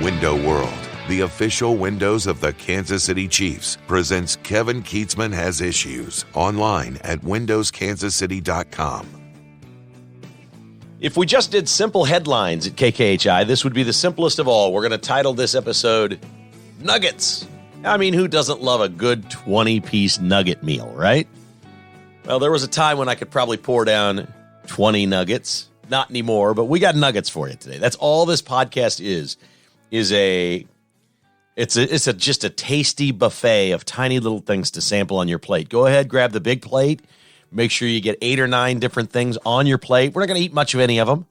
Window World, the official windows of the Kansas City Chiefs, presents Kevin Keatsman Has Issues online at windowskansascity.com. If we just did simple headlines at KKHI, this would be the simplest of all. We're going to title this episode Nuggets. I mean, who doesn't love a good 20-piece nugget meal, right? Well, there was a time when I could probably pour down 20 nuggets. Not anymore, but we got nuggets for you today. That's all this podcast is just a tasty buffet of tiny little things to sample on your plate. Go ahead, grab the big plate. Make sure you get 8 or 9 different things on your plate. We're not going to eat much of any of them.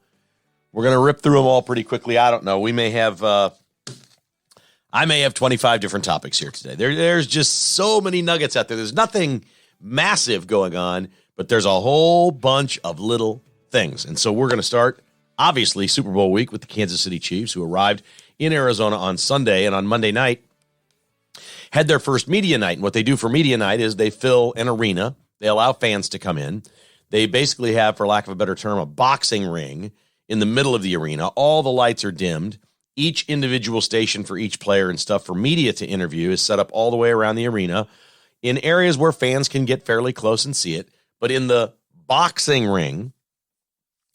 We're going to rip through them all pretty quickly. I don't know. We may have, I may have 25 different topics here today. There's just so many nuggets out there. There's nothing massive going on, but there's a whole bunch of little things. And so we're going to start, obviously, Super Bowl week with the Kansas City Chiefs, who arrived in Arizona on Sunday, and on Monday night had their first media night. And what they do for media night is they fill an arena. They allow fans to come in. They basically have, for lack of a better term, a boxing ring in the middle of the arena. All the lights are dimmed. Each individual station for each player and stuff for media to interview is set up all the way around the arena in areas where fans can get fairly close and see it. But in the boxing ring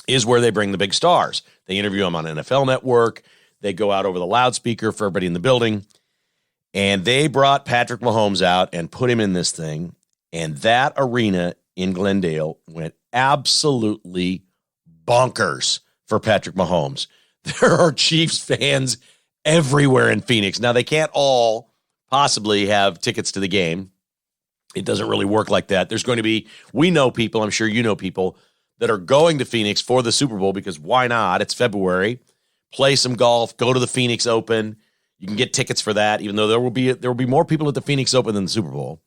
is where they bring the big stars. They interview them on NFL Network. They go out over the loudspeaker for everybody in the building. And they brought Patrick Mahomes out and put him in this thing. And that arena in Glendale went absolutely bonkers for Patrick Mahomes. There are Chiefs fans everywhere in Phoenix. Now, they can't all possibly have tickets to the game. It doesn't really work like that. There's going to be, we know people, I'm sure you know people, that are going to Phoenix for the Super Bowl because why not? It's February. Play some golf, go to the Phoenix Open. You can get tickets for that, even though there will be more people at the Phoenix Open than the Super Bowl.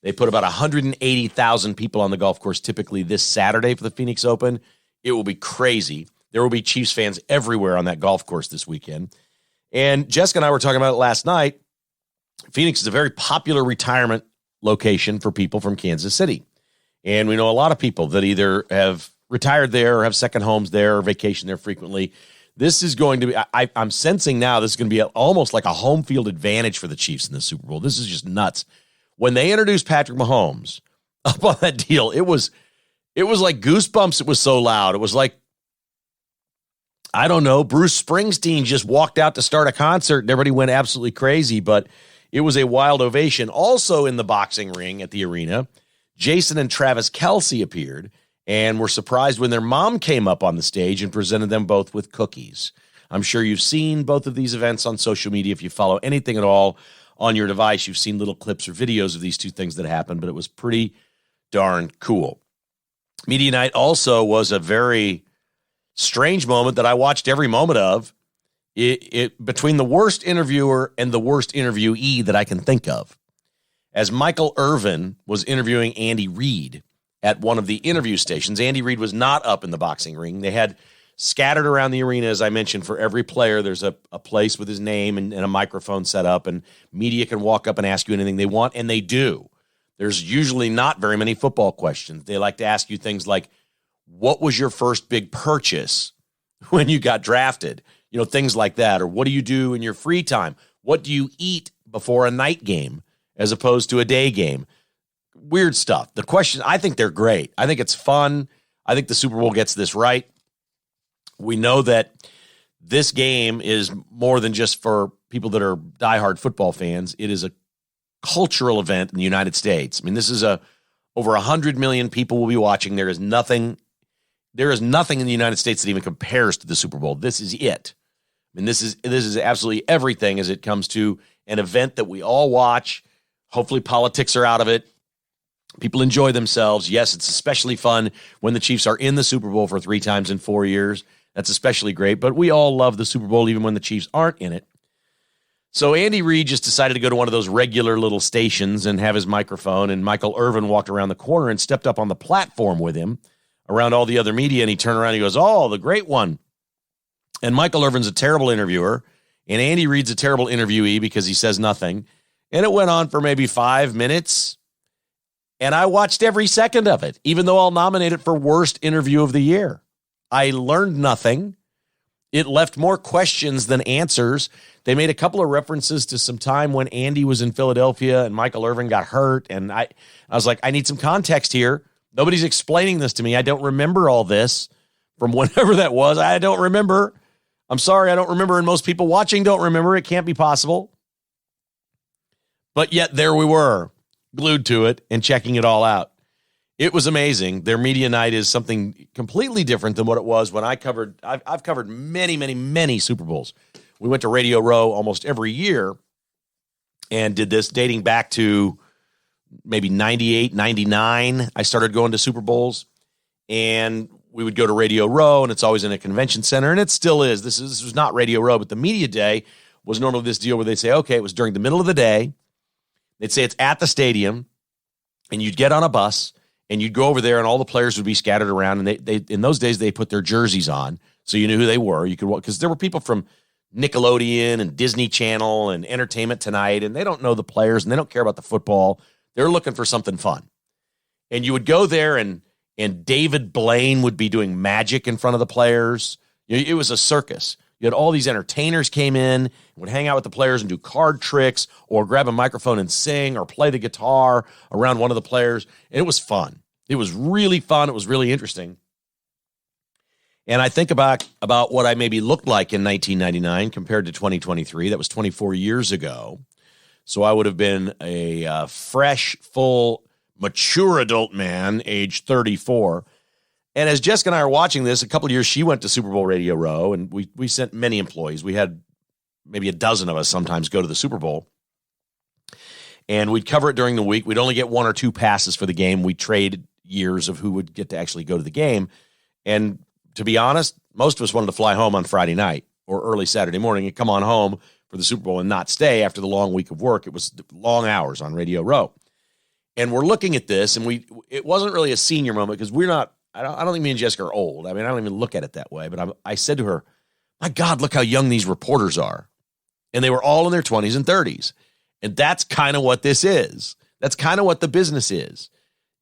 They put about 180,000 people on the golf course typically this Saturday for the Phoenix Open. It will be crazy. There will be Chiefs fans everywhere on that golf course this weekend. And Jessica and I were talking about it last night. Phoenix is a very popular retirement location for people from Kansas City. And we know a lot of people that either have retired there or have second homes there or vacation there frequently. This is going to be, I'm sensing now, this is going to be almost like a home field advantage for the Chiefs in the Super Bowl. This is just nuts. When they introduced Patrick Mahomes up on that deal, it was like goosebumps. It was so loud. It was like, I don't know, Bruce Springsteen just walked out to start a concert and everybody went absolutely crazy, but it was a wild ovation. Also in the boxing ring at the arena, Jason and Travis Kelce appeared and were surprised when their mom came up on the stage and presented them both with cookies. I'm sure you've seen both of these events on social media. If you follow anything at all on your device, you've seen little clips or videos of these two things that happened, but it was pretty darn cool. Media night also was a very strange moment that I watched every moment of. It between the worst interviewer and the worst interviewee that I can think of. As Michael Irvin was interviewing Andy Reid at one of the interview stations, Andy Reid was not up in the boxing ring. They had scattered around the arena, as I mentioned, for every player. There's a place with his name and a microphone set up, and media can walk up and ask you anything they want, and they do. There's usually not very many football questions. They like to ask you things like, what was your first big purchase when you got drafted? You know, things like that. Or what do you do in your free time? What do you eat before a night game as opposed to a day game? Weird stuff. The questions, I think they're great. I think it's fun. I think the Super Bowl gets this right. We know that this game is more than just for people that are diehard football fans. It is a cultural event in the United States. I mean, this is over 100 million people will be watching. There is nothing in the United States that even compares to the Super Bowl. This is it. I mean, this is absolutely everything as it comes to an event that we all watch. Hopefully politics are out of it. People enjoy themselves. Yes, it's especially fun when the Chiefs are in the Super Bowl for 3 times in 4 years. That's especially great, but we all love the Super Bowl even when the Chiefs aren't in it. So Andy Reid just decided to go to one of those regular little stations and have his microphone, and Michael Irvin walked around the corner and stepped up on the platform with him around all the other media, and he turned around and he goes, "Oh, the great one." And Michael Irvin's a terrible interviewer, and Andy Reid's a terrible interviewee because he says nothing. And it went on for maybe 5 minutes, and I watched every second of it, even though I'll nominate it for worst interview of the year. I learned nothing. It left more questions than answers. They made a couple of references to some time when Andy was in Philadelphia and Michael Irvin got hurt. And I was like, I need some context here. Nobody's explaining this to me. I don't remember all this from whenever that was. I don't remember. I'm sorry, I don't remember. And most people watching don't remember. It can't be possible. But yet there we were, glued to it and checking it all out. It was amazing. Their media night is something completely different than what it was when I've covered many, many, many Super Bowls. We went to Radio Row almost every year and did this dating back to maybe 98, 99. I started going to Super Bowls, and we would go to Radio Row, and it's always in a convention center, and it still is. This was not Radio Row, but the media day was normally this deal where they'd say, okay, it was during the middle of the day. They'd say it's at the stadium, and you'd get on a bus, and you'd go over there, and all the players would be scattered around. And they in those days, they put their jerseys on, so you knew who they were. You could walk, because there were people from Nickelodeon and Disney Channel and Entertainment Tonight, and they don't know the players, and they don't care about the football. They're looking for something fun. And you would go there, and David Blaine would be doing magic in front of the players. It was a circus. You had all these entertainers came in, would hang out with the players and do card tricks or grab a microphone and sing or play the guitar around one of the players. And it was fun. It was really fun. It was really interesting. And I think about what I maybe looked like in 1999 compared to 2023. That was 24 years ago. So I would have been a fresh, full, mature adult man, age 34. And as Jessica and I are watching this, a couple of years, she went to Super Bowl Radio Row, and we sent many employees. We had maybe a dozen of us sometimes go to the Super Bowl. And we'd cover it during the week. We'd only get one or two passes for the game. We'd trade years of who would get to actually go to the game. And to be honest, most of us wanted to fly home on Friday night or early Saturday morning and come on home for the Super Bowl and not stay after the long week of work. It was long hours on Radio Row. And we're looking at this, and it wasn't really a senior moment because we're not, I don't think me and Jessica are old. I mean, I don't even look at it that way. But I said to her, my God, look how young these reporters are. And they were all in their 20s and 30s. And that's kind of what this is. That's kind of what the business is.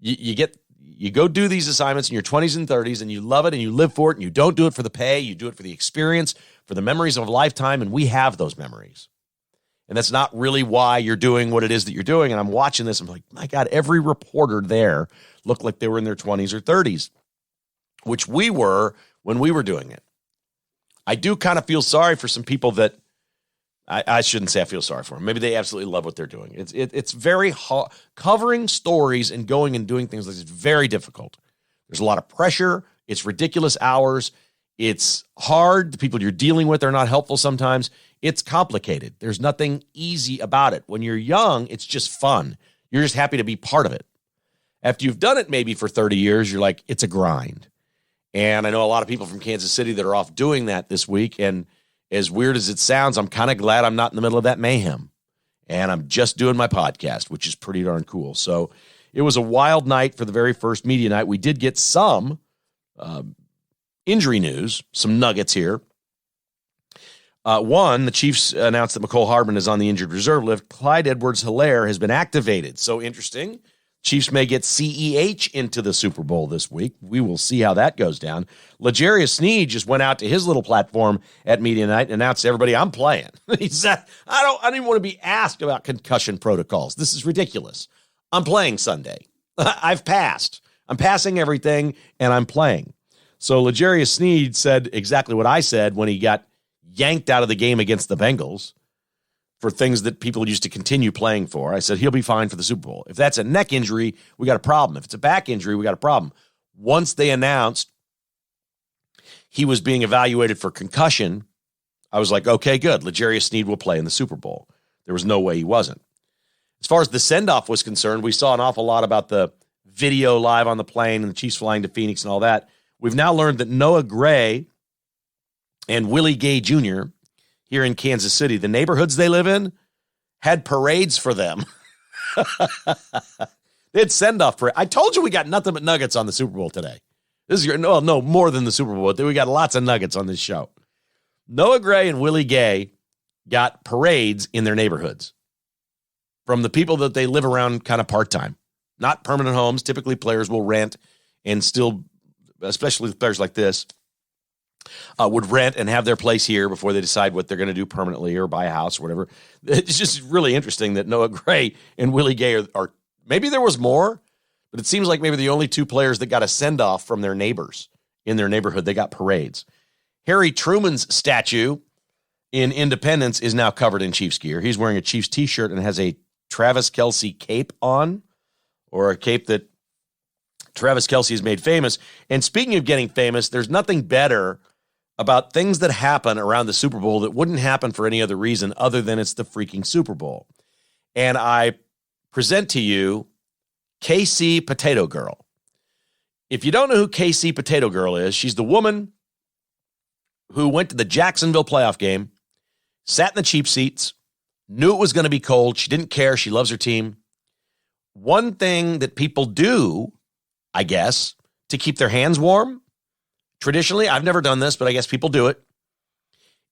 You go do these assignments in your 20s and 30s, and you love it, and you live for it, and you don't do it for the pay. You do it for the experience, for the memories of a lifetime, and we have those memories. And that's not really why you're doing what it is that you're doing. And I'm watching this, I'm like, my God, every reporter there looked like they were in their 20s or 30s, which we were when we were doing it. I do kind of feel sorry for some people that, I shouldn't say I feel sorry for them. Maybe they absolutely love what they're doing. It's very hard. Covering stories and going and doing things like this is very difficult. There's a lot of pressure. It's ridiculous hours. It's hard. The people you're dealing with are not helpful sometimes. It's complicated. There's nothing easy about it. When you're young, it's just fun. You're just happy to be part of it. After you've done it maybe for 30 years, you're like, it's a grind. And I know a lot of people from Kansas City that are off doing that this week, and as weird as it sounds, I'm kind of glad I'm not in the middle of that mayhem. And I'm just doing my podcast, which is pretty darn cool. So it was a wild night for the very first media night. We did get some injury news, some nuggets here. One, the Chiefs announced that McCole Hardman is on the injured reserve list. Clyde Edwards-Helaire has been activated. So interesting. Chiefs may get CEH into the Super Bowl this week. We will see how that goes down. L'Jarius Sneed just went out to his little platform at Media Night and announced to everybody, I'm playing. He said, I don't even want to be asked about concussion protocols. This is ridiculous. I'm playing Sunday. I've passed. I'm passing everything, and I'm playing. So L'Jarius Sneed said exactly what I said when he got yanked out of the game against the Bengals for things that people used to continue playing for. I said, he'll be fine for the Super Bowl. If that's a neck injury, we got a problem. If it's a back injury, we got a problem. Once they announced he was being evaluated for concussion, I was like, okay, good. L'Jarius Sneed will play in the Super Bowl. There was no way he wasn't. As far as the send-off was concerned, we saw an awful lot about the video live on the plane and the Chiefs flying to Phoenix and all that. We've now learned that Noah Gray and Willie Gay Jr. here in Kansas City, the neighborhoods they live in, had parades for them. They had send-off parade. I told you we got nothing but nuggets on the Super Bowl today. This is no, more than the Super Bowl. We got lots of nuggets on this show. Noah Gray and Willie Gay got parades in their neighborhoods from the people that they live around kind of part-time. Not permanent homes. Typically, players will rent and still, especially players like this, would rent and have their place here before they decide what they're going to do permanently or buy a house or whatever. It's just really interesting that Noah Gray and Willie Gay are maybe there was more, but it seems like maybe the only two players that got a send-off from their neighbors in their neighborhood. They got parades. Harry Truman's statue in Independence is now covered in Chiefs gear. He's wearing a Chiefs t-shirt and has a Travis Kelce cape on, or a cape that Travis Kelce has made famous. And speaking of getting famous, there's nothing better about things that happen around the Super Bowl that wouldn't happen for any other reason other than it's the freaking Super Bowl. And I present to you KC Potato Girl. If you don't know who KC Potato Girl is, she's the woman who went to the Jacksonville playoff game, sat in the cheap seats, knew it was going to be cold. She didn't care. She loves her team. One thing that people do, I guess, to keep their hands warm, traditionally, I've never done this, but I guess people do it,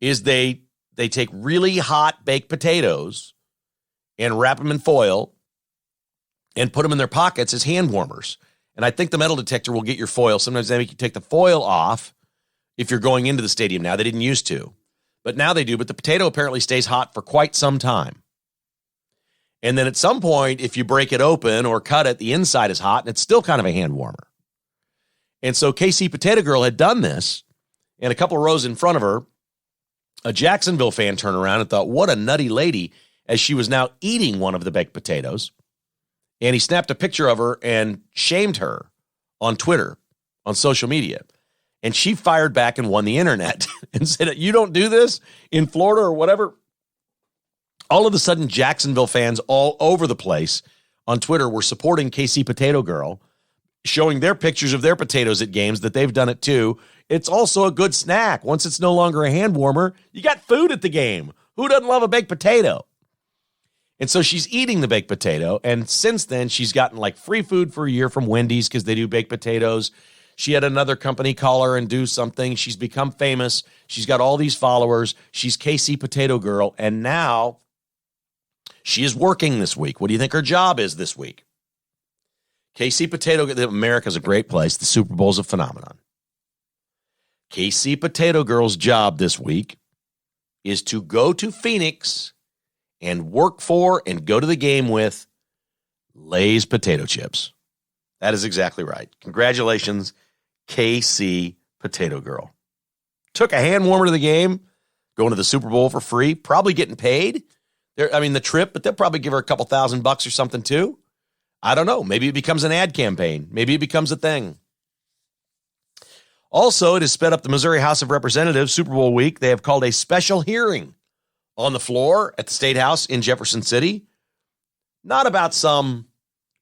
is they take really hot baked potatoes and wrap them in foil and put them in their pockets as hand warmers. And I think the metal detector will get your foil. Sometimes they make you take the foil off if you're going into the stadium now. They didn't used to, but now they do. But the potato apparently stays hot for quite some time. And then at some point, if you break it open or cut it, the inside is hot and it's still kind of a hand warmer. And so KC Potato Girl had done this, and a couple of rows in front of her, a Jacksonville fan turned around and thought, what a nutty lady, as she was now eating one of the baked potatoes. And he snapped a picture of her and shamed her on Twitter, on social media. And she fired back and won the internet and said, you don't do this in Florida or whatever. All of a sudden, Jacksonville fans all over the place on Twitter were supporting KC Potato Girl, showing their pictures of their potatoes at games that they've done it too. It's also a good snack. Once it's no longer a hand warmer, you got food at the game. Who doesn't love a baked potato? And so she's eating the baked potato. And since then, she's gotten like free food for a year from Wendy's because they do baked potatoes. She had another company call her and do something. She's become famous. She's got all these followers. She's KC Potato Girl. And now she is working this week. What do you think her job is this week? KC Potato Girl. America's a great place. The Super Bowl's a phenomenon. KC Potato Girl's job this week is to go to Phoenix and work for and go to the game with Lay's potato chips. That is exactly right. Congratulations, KC Potato Girl. Took a hand warmer to the game, going to the Super Bowl for free, probably getting paid. The trip, but they'll probably give her a couple $1,000 or something too. I don't know. Maybe it becomes an ad campaign. Maybe it becomes a thing. Also, it has sped up the Missouri House of Representatives Super Bowl week. They have called a special hearing on the floor at the State House in Jefferson City. Not about some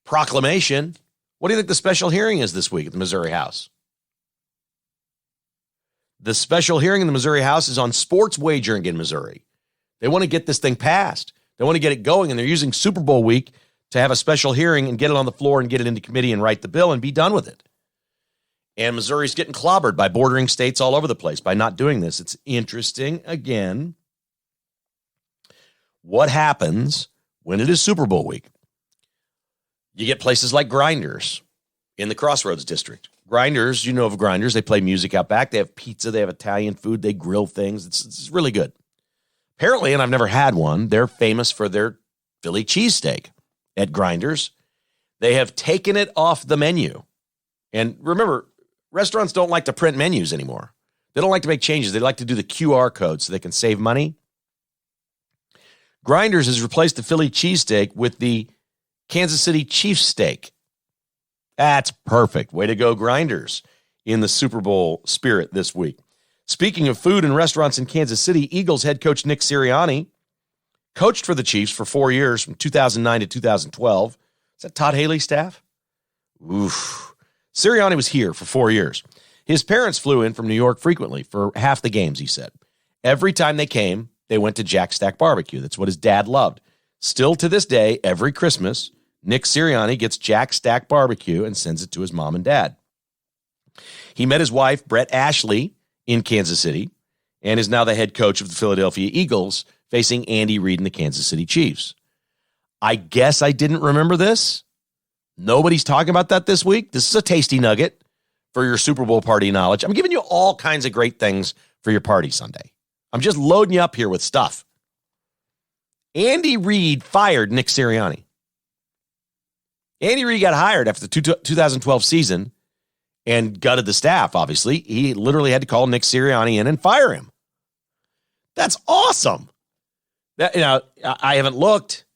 proclamation. What do you think the special hearing is this week at the Missouri House? The special hearing in the Missouri House is on sports wagering in Missouri. They want to get this thing passed. They want to get it going, and they're using Super Bowl week to have a special hearing and get it on the floor and get it into committee and write the bill and be done with it. And Missouri's getting clobbered by bordering states all over the place by not doing this. It's interesting, again, what happens when it is Super Bowl week. You get places like Grinders in the Crossroads District. Grinders, you know of Grinders. They play music out back. They have pizza. They have Italian food. They grill things. It's really good. Apparently, and I've never had one, they're famous for their Philly cheesesteak at Grinders. They have taken it off the menu. And remember, restaurants don't like to print menus anymore. They don't like to make changes. They like to do the QR code so they can save money. Grinders has replaced the Philly cheesesteak with the Kansas City Chiefs steak. That's perfect. Way to go, Grinders, in the Super Bowl spirit this week. Speaking of food and restaurants in Kansas City, Eagles head coach Nick Siriani coached for the Chiefs for 4 years from 2009 to 2012. Is that Todd Haley's staff? Oof. Siriani was here for 4 years. His parents flew in from New York frequently for half the games, he said. Every time they came, they went to Jack Stack Barbecue. That's what his dad loved. Still to this day, every Christmas, Nick Siriani gets Jack Stack Barbecue and sends it to his mom and dad. He met his wife, Brett Ashley, in Kansas City and is now the head coach of the Philadelphia Eagles, facing Andy Reid and the Kansas City Chiefs. I guess I didn't remember this. Nobody's talking about that this week. This is a tasty nugget for your Super Bowl party knowledge. I'm giving you all kinds of great things for your party Sunday. I'm just loading you up here with stuff. Andy Reid fired Nick Siriani. Andy Reid got hired after the 2012 season and gutted the staff, obviously. He literally had to call Nick Siriani in and fire him. That's awesome. I haven't looked.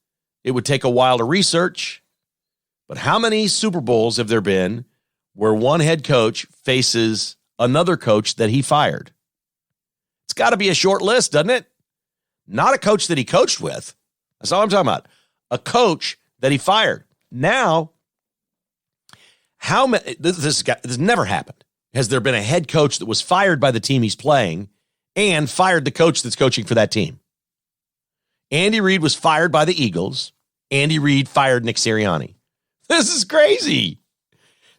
It would take a while to research. But how many Super Bowls have there been where one head coach faces another coach that he fired? It's got to be a short list, doesn't it? Not a coach that he coached with. That's all I'm talking about. A coach that he fired. Now, how many? This has never happened. Has there been a head coach that was fired by the team he's playing and fired the coach that's coaching for that team? Andy Reid was fired by the Eagles. Andy Reid fired Nick Siriani. This is crazy.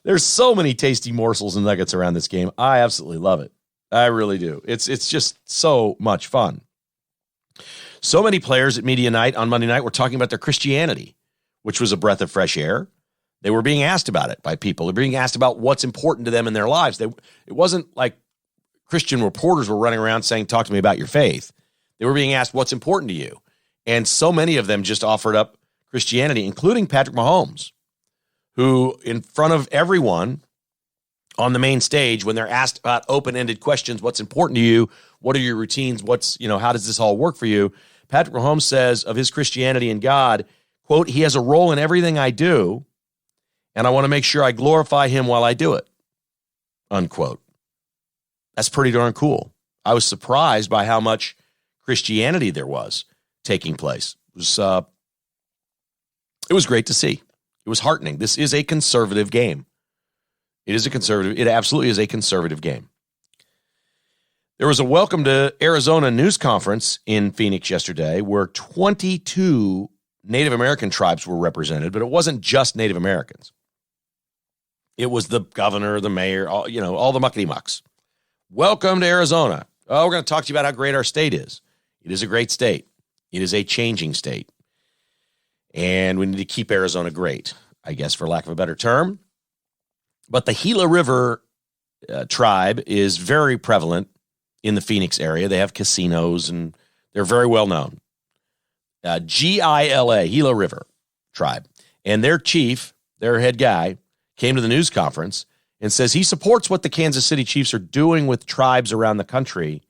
There's so many tasty morsels and nuggets around this game. I absolutely love it. I really do. It's just so much fun. So many players at Media Night on Monday night were talking about their Christianity, which was a breath of fresh air. They were being asked about it by people. They're being asked about what's important to them in their lives. It wasn't like Christian reporters were running around saying, talk to me about your faith. They were being asked what's important to you. And so many of them just offered up Christianity, including Patrick Mahomes, who in front of everyone on the main stage, when they're asked about open-ended questions, what's important to you? What are your routines? How does this all work for you? Patrick Mahomes says of his Christianity and God, quote, he has a role in everything I do, and I want to make sure I glorify him while I do it, unquote. That's pretty darn cool. I was surprised by how much Christianity there was taking place. It was great to see. It was heartening. This is a conservative game. It absolutely is a conservative game. There was a welcome to Arizona news conference in Phoenix yesterday where 22 Native American tribes were represented, but it wasn't just Native Americans. It was the governor, the mayor, all the muckety-mucks. Welcome to Arizona. Oh, we're going to talk to you about how great our state is. It is a great state. It is a changing state. And we need to keep Arizona great, I guess, for lack of a better term. But the Gila River tribe is very prevalent in the Phoenix area. They have casinos, and they're very well known. Gila, Gila River tribe. And their chief, their head guy, came to the news conference and says he supports what the Kansas City Chiefs are doing with tribes around the country,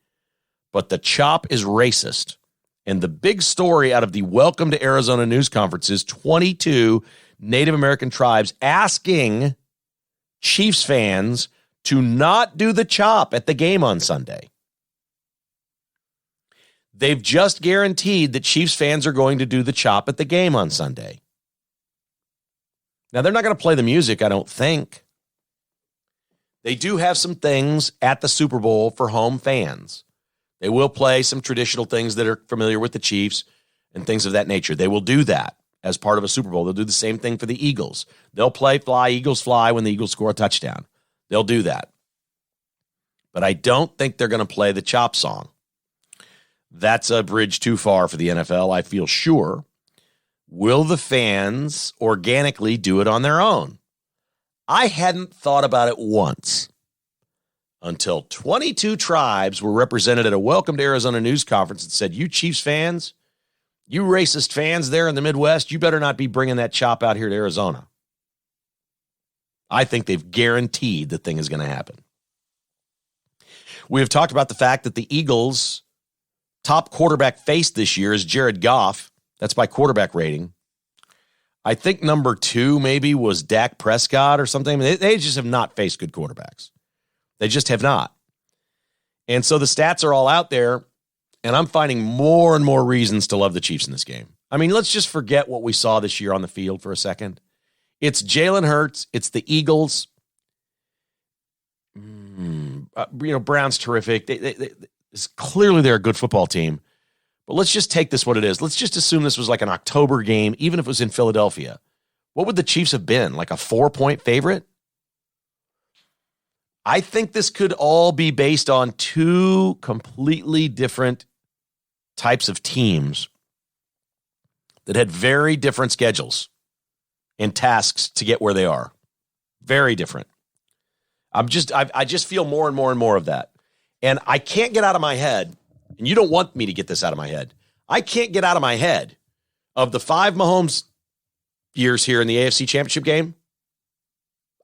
but the chop is racist. And the big story out of the Welcome to Arizona news conference is 22 Native American tribes asking Chiefs fans to not do the chop at the game on Sunday. They've just guaranteed that Chiefs fans are going to do the chop at the game on Sunday. Now, they're not going to play the music, I don't think. They do have some things at the Super Bowl for home fans. They will play some traditional things that are familiar with the Chiefs and things of that nature. They will do that as part of a Super Bowl. They'll do the same thing for the Eagles. They'll play Fly, Eagles Fly when the Eagles score a touchdown. They'll do that. But I don't think they're going to play the chop song. That's a bridge too far for the NFL, I feel sure. Will the fans organically do it on their own? I hadn't thought about it once until 22 tribes were represented at a Welcome to Arizona news conference and said, you Chiefs fans, you racist fans there in the Midwest, you better not be bringing that chop out here to Arizona. I think they've guaranteed the thing is going to happen. We have talked about the fact that the Eagles' top quarterback face this year is Jared Goff. That's by quarterback rating. I think number 2 maybe was Dak Prescott or something. They just have not faced good quarterbacks. They just have not. And so the stats are all out there, and I'm finding more and more reasons to love the Chiefs in this game. I mean, let's just forget what we saw this year on the field for a second. It's Jalen Hurts. It's the Eagles. Brown's terrific. Clearly they're a good football team. But let's just take this what it is. Let's just assume this was like an October game, even if it was in Philadelphia. What would the Chiefs have been? Like a 4-point favorite? I think this could all be based on 2 completely different types of teams that had very different schedules and tasks to get where they are. Very different. I just feel more and more and more of that. And I can't get out of my head, and you don't want me to get this out of my head. I can't get out of my head of the 5 Mahomes years here in the AFC Championship game.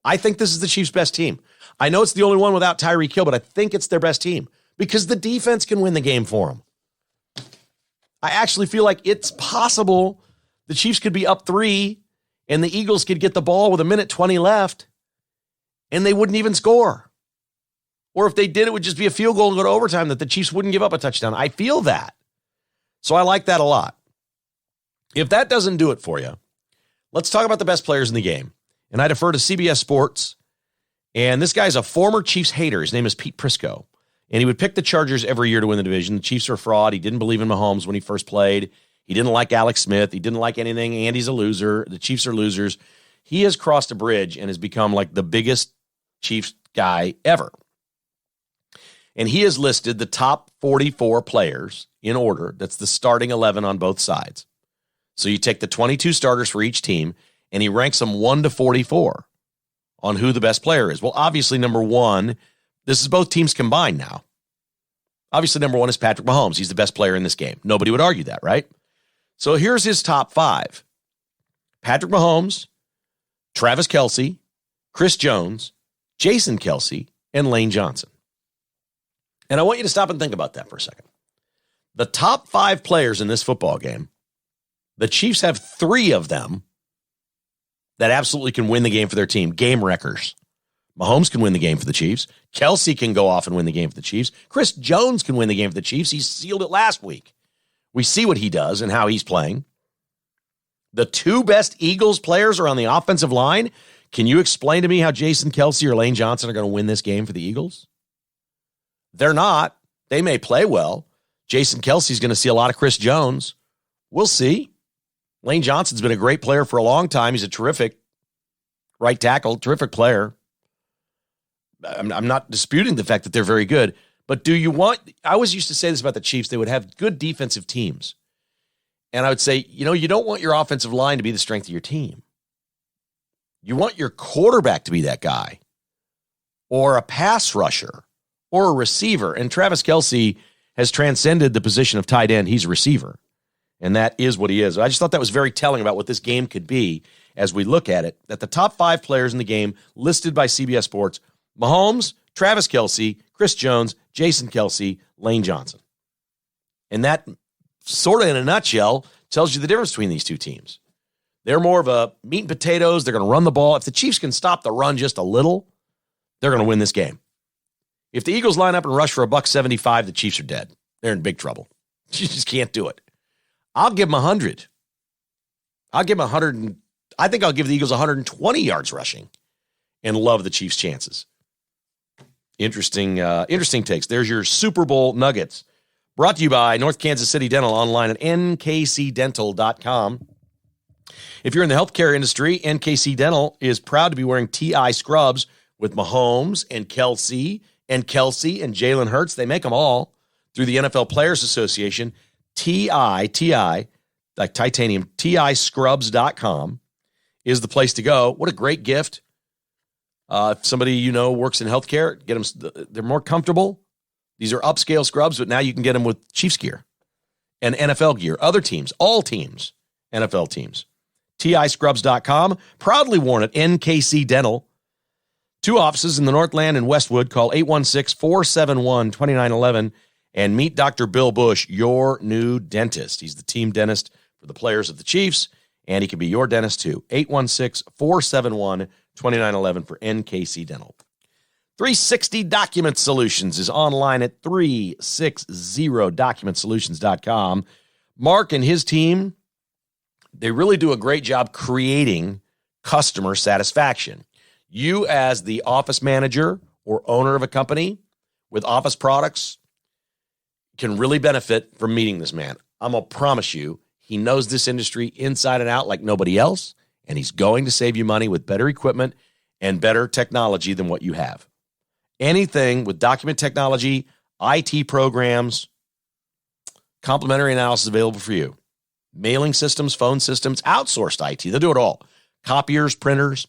I think this is the Chiefs' best team. I know it's the only one without Tyreek Hill, but I think it's their best team because the defense can win the game for them. I actually feel like it's possible the Chiefs could be up 3 and the Eagles could get the ball with 1:20 left and they wouldn't even score. Or if they did, it would just be a field goal and go to overtime that the Chiefs wouldn't give up a touchdown. I feel that. So I like that a lot. If that doesn't do it for you, let's talk about the best players in the game. And I defer to CBS Sports. And this guy's a former Chiefs hater. His name is Pete Prisco. And he would pick the Chargers every year to win the division. The Chiefs are a fraud. He didn't believe in Mahomes when he first played. He didn't like Alex Smith. He didn't like anything. Andy's a loser. The Chiefs are losers. He has crossed a bridge and has become like the biggest Chiefs guy ever. And he has listed the top 44 players in order. That's the starting 11 on both sides. So you take the 22 starters for each team, and he ranks them 1 to 44 on who the best player is. Well, obviously, number 1, this is both teams combined now. Obviously, number 1 is Patrick Mahomes. He's the best player in this game. Nobody would argue that, right? So here's his top 5. Patrick Mahomes, Travis Kelce, Chris Jones, Jason Kelce, and Lane Johnson. And I want you to stop and think about that for a second. The top 5 players in this football game, the Chiefs have 3 of them that absolutely can win the game for their team. Game wreckers. Mahomes can win the game for the Chiefs. Kelce can go off and win the game for the Chiefs. Chris Jones can win the game for the Chiefs. He sealed it last week. We see what he does and how he's playing. The 2 best Eagles players are on the offensive line. Can you explain to me how Jason Kelce or Lane Johnson are going to win this game for the Eagles? They're not. They may play well. Jason Kelce's going to see a lot of Chris Jones. We'll see. Lane Johnson's been a great player for a long time. He's a terrific right tackle, terrific player. I'm not disputing the fact that they're very good, but do you want, I always used to say this about the Chiefs, they would have good defensive teams. And I would say, you don't want your offensive line to be the strength of your team. You want your quarterback to be that guy or a pass rusher or a receiver. And Travis Kelce has transcended the position of tight end. He's a receiver. And that is what he is. I just thought that was very telling about what this game could be as we look at it. That the top 5 players in the game listed by CBS Sports, Mahomes, Travis Kelce, Chris Jones, Jason Kelce, Lane Johnson. And that sort of in a nutshell tells you the difference between these two teams. They're more of a meat and potatoes. They're going to run the ball. If the Chiefs can stop the run just a little, they're going to win this game. If the Eagles line up and rush for $175, the Chiefs are dead. They're in big trouble. You just can't do it. I'll give them 100. I'll give them 100. I think I'll give the Eagles 120 yards rushing and love the Chiefs' chances. Interesting takes. There's your Super Bowl nuggets. Brought to you by North Kansas City Dental, online at nkcdental.com. If you're in the healthcare industry, NKC Dental is proud to be wearing TI scrubs with Mahomes and Kelce and Jalen Hurts. They make them all through the NFL Players Association. TI, like titanium, tiscrubs.com is the place to go. What a great gift. If somebody works in healthcare, get them. They're more comfortable. These are upscale scrubs, but now you can get them with Chiefs gear and NFL gear. Other teams, all teams, NFL teams. tiscrubs.com, proudly worn at NKC Dental. 2 offices in the Northland and Westwood. Call 816-471-2911 and meet Dr. Bill Bush, your new dentist. He's the team dentist for the players of the Chiefs, and he can be your dentist too. 816-471-2911 for NKC Dental. 360 Document Solutions is online at 360documentsolutions.com. Mark and his team, they really do a great job creating customer satisfaction. You as the office manager or owner of a company with office products can really benefit from meeting this man. I'm going to promise you, he knows this industry inside and out like nobody else, and he's going to save you money with better equipment and better technology than what you have. Anything with document technology, IT programs, complimentary analysis available for you. Mailing systems, phone systems, outsourced IT. They'll do it all. Copiers, printers.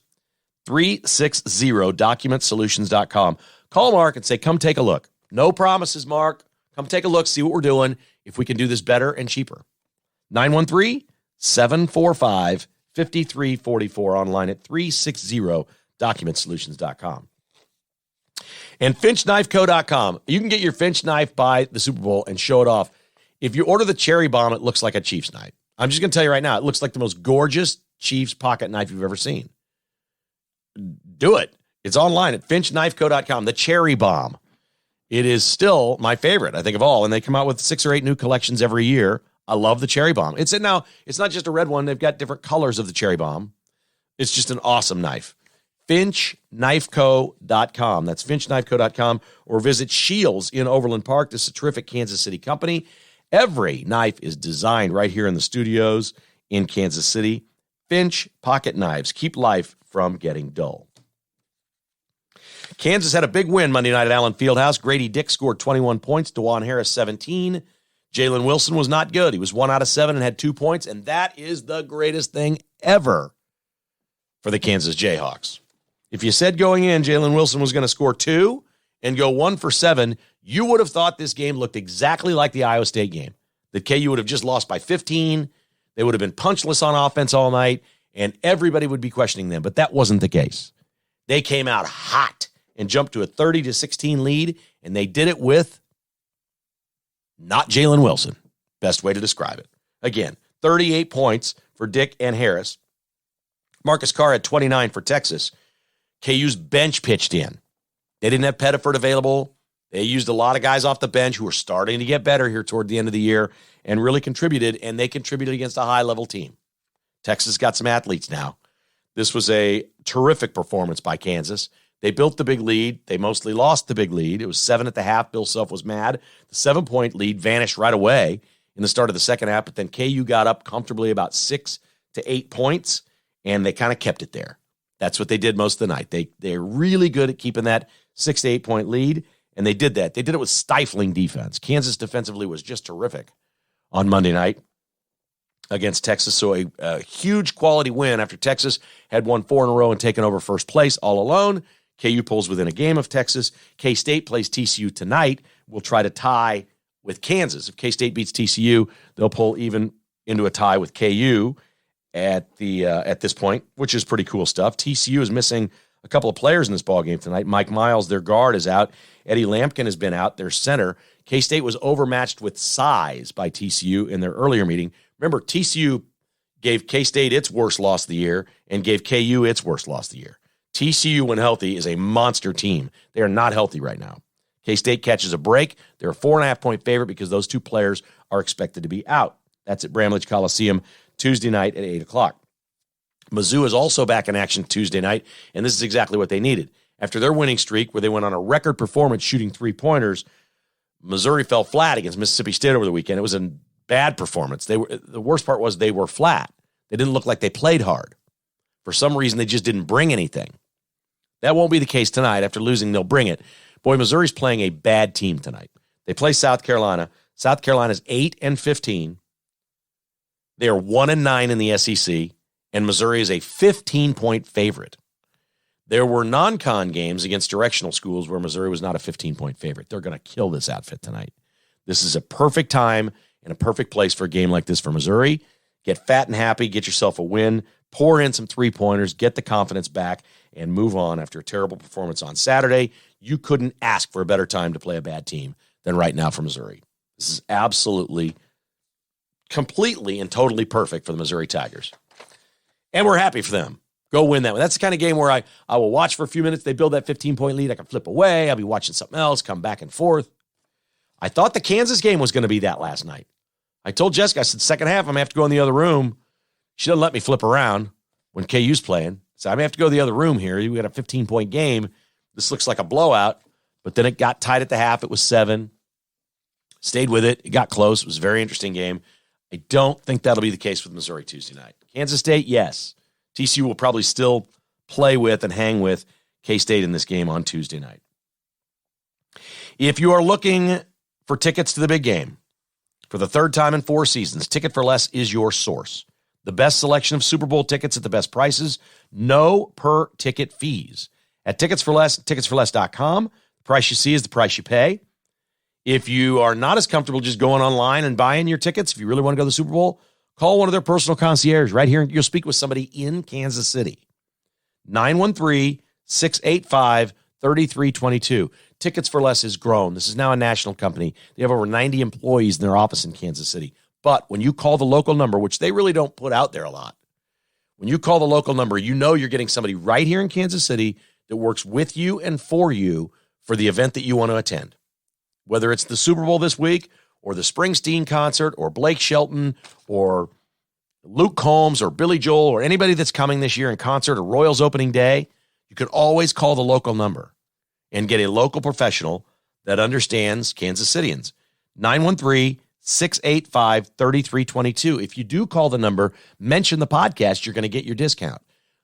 360documentsolutions.com. Call Mark and say, come take a look. No promises, Mark. Come take a look, see what we're doing, if we can do this better and cheaper. 913-745-5344, online at 360documentsolutions.com. And FinchKnifeCo.com. You can get your Finch knife by the Super Bowl and show it off. If you order the Cherry Bomb, it looks like a Chiefs knife. I'm just going to tell you right now, it looks like the most gorgeous Chiefs pocket knife you've ever seen. Do it. It's online at FinchKnifeCo.com. The Cherry Bomb. It is still my favorite, I think, of all. And they come out with 6 or 8 new collections every year. I love the Cherry Bomb. It's not just a red one. They've got different colors of the Cherry Bomb. It's just an awesome knife. FinchKnifeCo.com. That's FinchKnifeCo.com. Or visit Shields in Overland Park. This is a terrific Kansas City company. Every knife is designed right here in the studios in Kansas City. Finch Pocket Knives. Keep life from getting dull. Kansas had a big win Monday night at Allen Fieldhouse. Grady Dick scored 21 points. DeJuan Harris, 17. Jalen Wilson was not good. He was 1 out of 7 and had 2 points, and that is the greatest thing ever for the Kansas Jayhawks. If you said going in Jalen Wilson was going to score 2 and go 1 for 7, you would have thought this game looked exactly like the Iowa State game, that KU would have just lost by 15. They would have been punchless on offense all night, and everybody would be questioning them, but that wasn't the case. They came out hot and jumped to a 30-16 lead, and they did it with not Jalen Wilson. Best way to describe it. Again, 38 points for Dick and Harris. Marcus Carr had 29 for Texas. KU's bench pitched in. They didn't have Pettiford available. They used a lot of guys off the bench who are starting to get better here toward the end of the year and really contributed, and they contributed against a high-level team. Texas got some athletes now. This was a terrific performance by Kansas. They built the big lead. They mostly lost the big lead. It was 7 at the half. Bill Self was mad. The 7-point lead vanished right away in the start of the second half, but then KU got up comfortably about 6 to 8 points, and they kind of kept it there. That's what they did most of the night. They're really good at keeping that 6 to 8 point lead, and they did that. They did it with stifling defense. Kansas defensively was just terrific on Monday night against Texas. So a huge quality win after Texas had won 4 in a row and taken over first place all alone. KU pulls within a game of Texas. K-State plays TCU tonight. We'll try to tie with Kansas. If K-State beats TCU, they'll pull even into a tie with KU at this point, which is pretty cool stuff. TCU is missing a couple of players in this ballgame tonight. Mike Miles, their guard, is out. Eddie Lampkin has been out, their center. K-State was overmatched with size by TCU in their earlier meeting. Remember, TCU gave K-State its worst loss of the year and gave KU its worst loss of the year. TCU, when healthy, is a monster team. They are not healthy right now. K-State catches a break. They're a 4.5-point favorite because those 2 players are expected to be out. That's at Bramlage Coliseum Tuesday night at 8 o'clock. Mizzou is also back in action Tuesday night, and this is exactly what they needed. After their winning streak, where they went on a record performance shooting 3-pointers, Missouri fell flat against Mississippi State over the weekend. It was a bad performance. The worst part was they were flat. They didn't look like they played hard. For some reason, they just didn't bring anything. That won't be the case tonight. After losing, they'll bring it. Boy, Missouri's playing a bad team tonight. They play South Carolina. South Carolina's 8-15. They are 1-9 in the SEC, and Missouri is a 15-point favorite. There were non-con games against directional schools where Missouri was not a 15-point favorite. They're going to kill this outfit tonight. This is a perfect time and a perfect place for a game like this for Missouri. Get fat and happy, get yourself a win, pour in some 3-pointers, get the confidence back, and move on after a terrible performance on Saturday. You couldn't ask for a better time to play a bad team than right now for Missouri. This is absolutely, completely, and totally perfect for the Missouri Tigers. And we're happy for them. Go win that one. That's the kind of game where I will watch for a few minutes. They build that 15-point lead. I can flip away. I'll be watching something else, come back and forth. I thought the Kansas game was going to be that last night. I told Jessica, I said, second half, I'm going to have to go in the other room. She doesn't let me flip around when KU's playing. So I'm going to have to go to the other room here. We got a 15-point game. This looks like a blowout. But then it got tied at the half. It was 7. Stayed with it. It got close. It was a very interesting game. I don't think that'll be the case with Missouri Tuesday night. Kansas State, yes. TCU will probably still play with and hang with K-State in this game on Tuesday night. If you are looking for tickets to the big game, for the third time in 4 seasons, Ticket for Less is your source. The best selection of Super Bowl tickets at the best prices. No per-ticket fees. At Tickets for Less, ticketsforless.com. The price you see is the price you pay. If you are not as comfortable just going online and buying your tickets, if you really want to go to the Super Bowl, call one of their personal concierge right here. You'll speak with somebody in Kansas City. 913-685-3322. Tickets for Less has grown. This is now a national company. They have over 90 employees in their office in Kansas City. But when you call the local number, which they really don't put out there a lot, when you call the local number, you know you're getting somebody right here in Kansas City that works with you and for you for the event that you want to attend. Whether it's the Super Bowl this week or the Springsteen concert or Blake Shelton or Luke Combs or Billy Joel or anybody that's coming this year in concert or Royals opening day, you could always call the local number and get a local professional that understands Kansas Cityans. 913-685-3322. If you do call the number, mention the podcast, you're going to get your discount.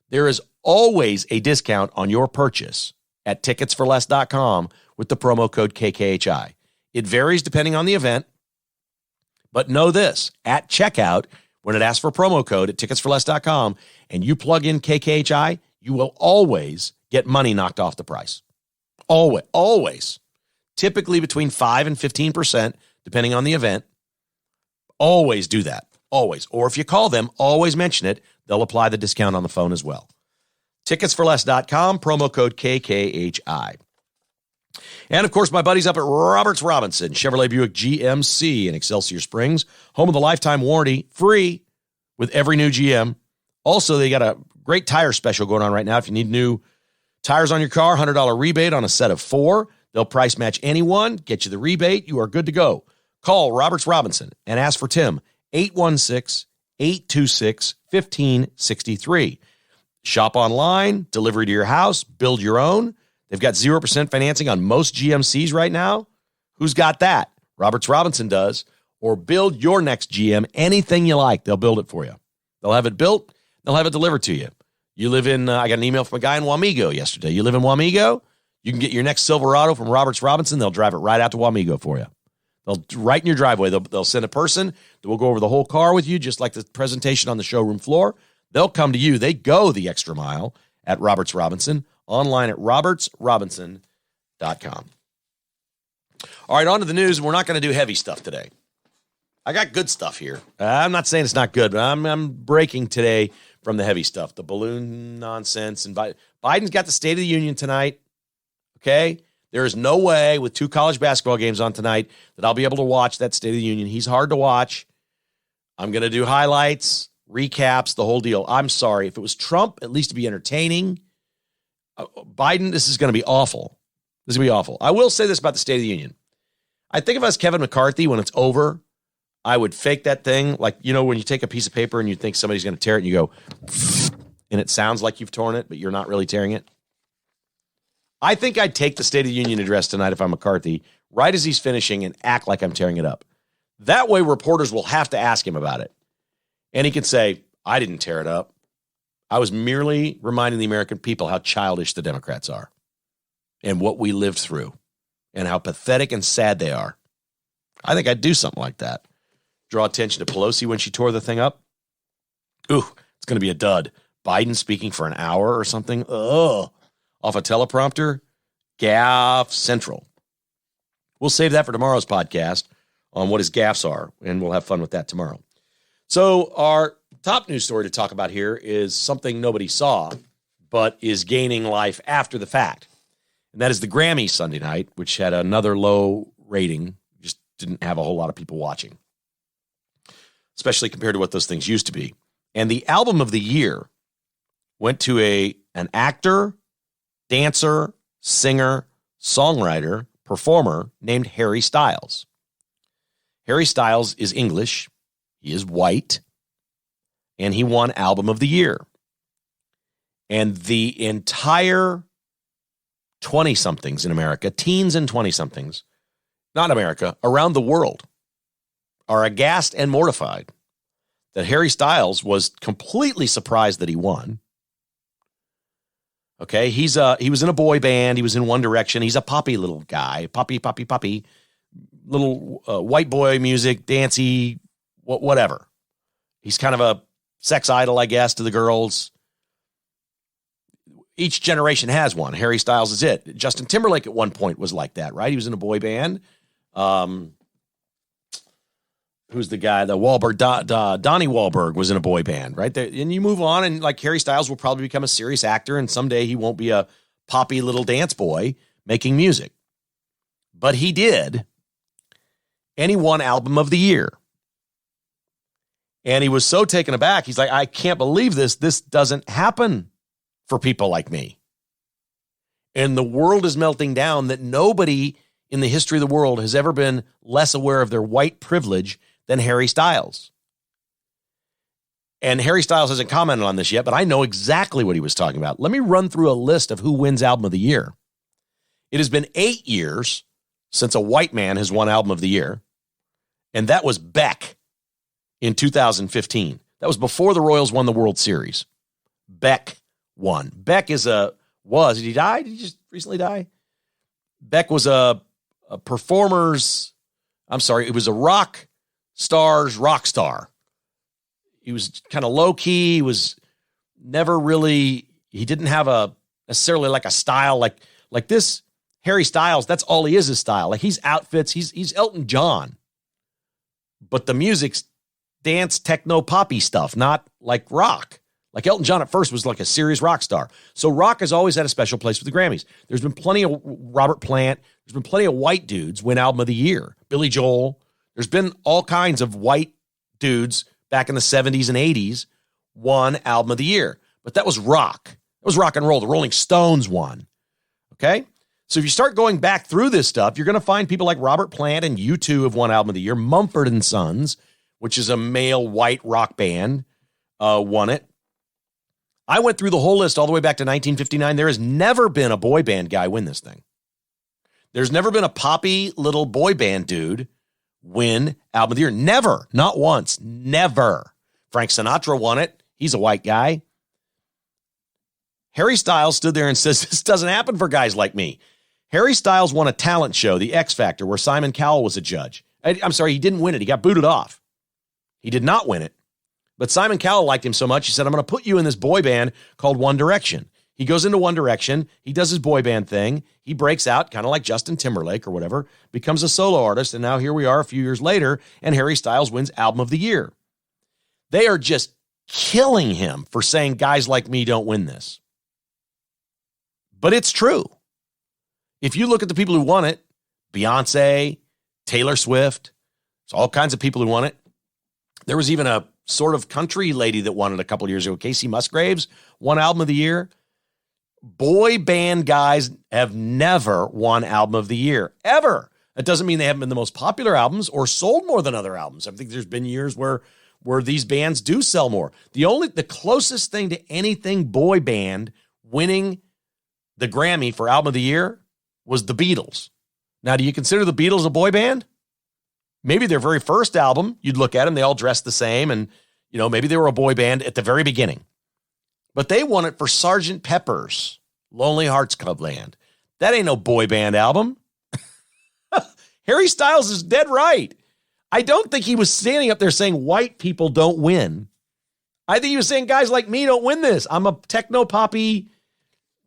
There is always a discount on your purchase at ticketsforless.com with the promo code KKHI. It varies depending on the event, but know this, at checkout, when it asks for promo code at ticketsforless.com and you plug in KKHI, you will always get money knocked off the price. Always. Typically between 5 and 15%, depending on the event. Always do that. Always. Or if you call them, always mention it. They'll apply the discount on the phone as well. Ticketsforless.com, promo code KKHI. And, of course, my buddies up at Roberts Robinson, Chevrolet Buick GMC in Excelsior Springs, home of the lifetime warranty, free with every new GM. Also, they got a great tire special going on right now. If you need new tires on your car, $100 rebate on a set of 4. They'll price match anyone, get you the rebate. You are good to go. Call Roberts Robinson and ask for Tim, 816-826-1563. Shop online, delivery to your house, build your own. They've got 0% financing on most GMCs right now. Who's got that? Roberts Robinson does. Or build your next GM, anything you like. They'll build it for you. They'll have it built. They'll have it delivered to you. You live in, I got an email from a guy in Wamego yesterday. You live in Wamego? You can get your next Silverado from Roberts Robinson. They'll drive it right out to Wamego for you. They'll right in your driveway. They'll send a person that will go over the whole car with you, just like the presentation on the showroom floor. They'll come to you. They go the extra mile at Roberts Robinson. Online at robertsrobinson.com. All right, on to the news. We're not going to do heavy stuff today. I got good stuff here. I'm not saying it's not good, but I'm breaking today from the heavy stuff, the balloon nonsense. And Biden's got the State of the Union tonight, okay? There is no way with 2 college basketball games on tonight that I'll be able to watch that State of the Union. He's hard to watch. I'm going to do highlights, recaps, the whole deal. I'm sorry. If it was Trump, at least to be entertaining. Biden, this is going to be awful. This is going to be awful. I will say this about the State of the Union. I think if I was Kevin McCarthy, when it's over, I would fake that thing. Like, you know, when you take a piece of paper and you think somebody's going to tear it and you go, and it sounds like you've torn it, but you're not really tearing it. I think I'd take the State of the Union address tonight if I'm McCarthy, right as he's finishing, and act like I'm tearing it up. That way reporters will have to ask him about it. And he can say, I didn't tear it up. I was merely reminding the American people how childish the Democrats are and what we lived through and how pathetic and sad they are. I think I'd do something like that. Draw attention to Pelosi when she tore the thing up. Ooh, it's going to be a dud. Biden speaking for an hour or something. Ugh. Off a teleprompter. Gaffe Central. We'll save that for tomorrow's podcast on what his gaffes are, and we'll have fun with that tomorrow. So our top news story to talk about here is something nobody saw, but is gaining life after the fact. And that is the Grammy Sunday night, which had another low rating, just didn't have a whole lot of people watching, especially compared to what those things used to be. And the album of the year went to an actor, dancer, singer, songwriter, performer named Harry Styles. Harry Styles is English. He is white. And he won Album of the Year. And the entire 20-somethings in America, teens and 20-somethings, not America, around the world, are aghast and mortified that Harry Styles was completely surprised that he won. Okay, he was in a boy band. He was in One Direction. He's a poppy little guy, poppy, little white boy music, dancey, whatever. He's kind of a sex idol, I guess, to the girls. Each generation has one. Harry Styles is it. Justin Timberlake at one point was like that, right? He was in a boy band. Who's the guy? The Wahlberg, Donnie Wahlberg was in a boy band, right? And you move on, and like Harry Styles will probably become a serious actor, and someday he won't be a poppy little dance boy making music. But he did. And he won Album of the Year. And he was so taken aback. He's like, I can't believe this. This doesn't happen for people like me. And the world is melting down that nobody in the history of the world has ever been less aware of their white privilege than Harry Styles. And Harry Styles hasn't commented on this yet, but I know exactly what he was talking about. Let me run through a list of who wins Album of the Year. It has been 8 years since a white man has won Album of the Year, and that was Beck in 2015. That was before the Royals won the World Series. Beck won. Beck did he die? Did he just recently die? Beck was a rock star. He was kind of low-key. He was never really, he didn't have necessarily like a style like this. Harry Styles, that's all he is style. Like he's outfits, he's Elton John. But the music's dance, techno, poppy stuff, not like rock. Like Elton John at first was like a serious rock star. So rock has always had a special place with the Grammys. There's been plenty of Robert Plant. There's been plenty of white dudes win Album of the Year. Billy Joel. There's been all kinds of white dudes back in the 70s and 80s won Album of the Year. But that was rock. It was rock and roll. The Rolling Stones won. Okay? So if you start going back through this stuff, you're going to find people like Robert Plant and U2 have won Album of the Year. Mumford & Sons, which is a male white rock band, won it. I went through the whole list all the way back to 1959. There has never been a boy band guy win this thing. There's never been a poppy little boy band dude win Album of the Year. Never. Not once. Never. Frank Sinatra won it. He's a white guy. Harry Styles stood there and says, this doesn't happen for guys like me. Harry Styles won a talent show, The X Factor, where Simon Cowell was a judge. I'm sorry, he didn't win it. He got booted off. He did not win it. But Simon Cowell liked him so much, he said, I'm going to put you in this boy band called One Direction. He goes into One Direction. He does his boy band thing. He breaks out, kind of like Justin Timberlake or whatever, becomes a solo artist, and now here we are a few years later, and Harry Styles wins Album of the Year. They are just killing him for saying guys like me don't win this. But it's true. If you look at the people who won it, Beyonce, Taylor Swift, there's all kinds of people who won it. There was even a sort of country lady that won it a couple of years ago. Casey Musgraves won Album of the Year. Boy band guys have never won Album of the Year, ever. That doesn't mean they haven't been the most popular albums or sold more than other albums. I think there's been years where these bands do sell more. The closest thing to anything boy band winning the Grammy for Album of the Year was the Beatles. Now, do you consider the Beatles a boy band? Maybe their very first album, you'd look at them, they all dressed the same, and maybe they were a boy band at the very beginning. But they won it for Sgt. Pepper's Lonely Hearts Club Band. That ain't no boy band album. Harry Styles is dead right. I don't think he was standing up there saying white people don't win. I think he was saying guys like me don't win this. I'm a techno-poppy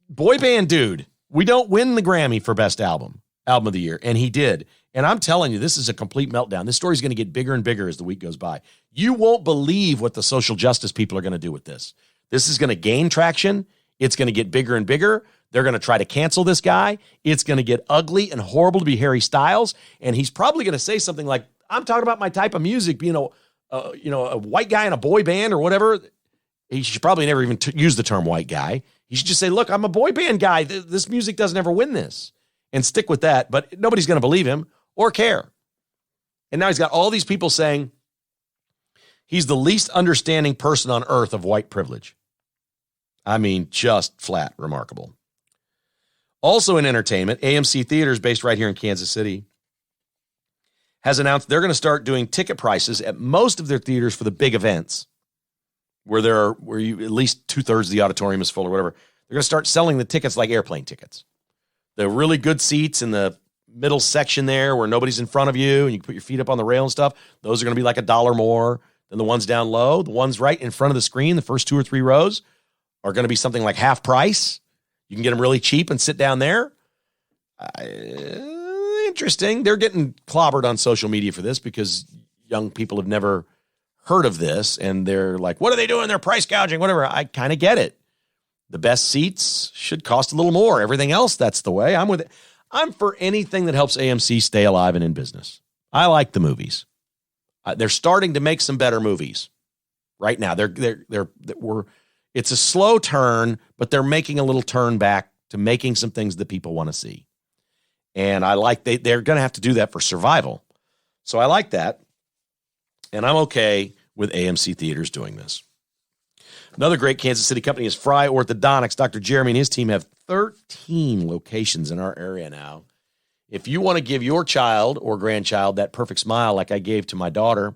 boy band dude. We don't win the Grammy for Best Album of the Year. And he did. And I'm telling you, this is a complete meltdown. This story's going to get bigger and bigger as the week goes by. You won't believe what the social justice people are going to do with this. This is going to gain traction. It's going to get bigger and bigger. They're going to try to cancel this guy. It's going to get ugly and horrible to be Harry Styles. And he's probably going to say something like, I'm talking about my type of music, being a white guy in a boy band or whatever. He should probably never even use the term white guy. He should just say, look, I'm a boy band guy. This music doesn't ever win this. And stick with that. But nobody's going to believe him or care. And now he's got all these people saying he's the least understanding person on earth of white privilege. I mean, just flat remarkable. Also in entertainment, AMC Theaters, based right here in Kansas City, has announced they're going to start doing ticket prices at most of their theaters for the big events, where at least 2/3 of the auditorium is full or whatever. They're going to start selling the tickets like airplane tickets. The really good seats in the middle section there where nobody's in front of you and you can put your feet up on the rail and stuff, those are going to be like $1 more. Then the ones down low, the ones right in front of the screen, the first 2 or 3 rows, are going to be something like half price. You can get them really cheap and sit down there. Interesting. They're getting clobbered on social media for this because young people have never heard of this, and they're like, what are they doing? They're price gouging, whatever. I kind of get it. The best seats should cost a little more. Everything else, that's the way. I'm with it. I'm for anything that helps AMC stay alive and in business. I like the movies. They're starting to make some better movies right now. It's a slow turn, but they're making a little turn back to making some things that people want to see. And I like they're going to have to do that for survival. So I like that. And I'm okay with AMC Theaters doing this. Another great Kansas City company is Fry Orthodontics. Dr. Jeremy and his team have 13 locations in our area now. If you want to give your child or grandchild that perfect smile like I gave to my daughter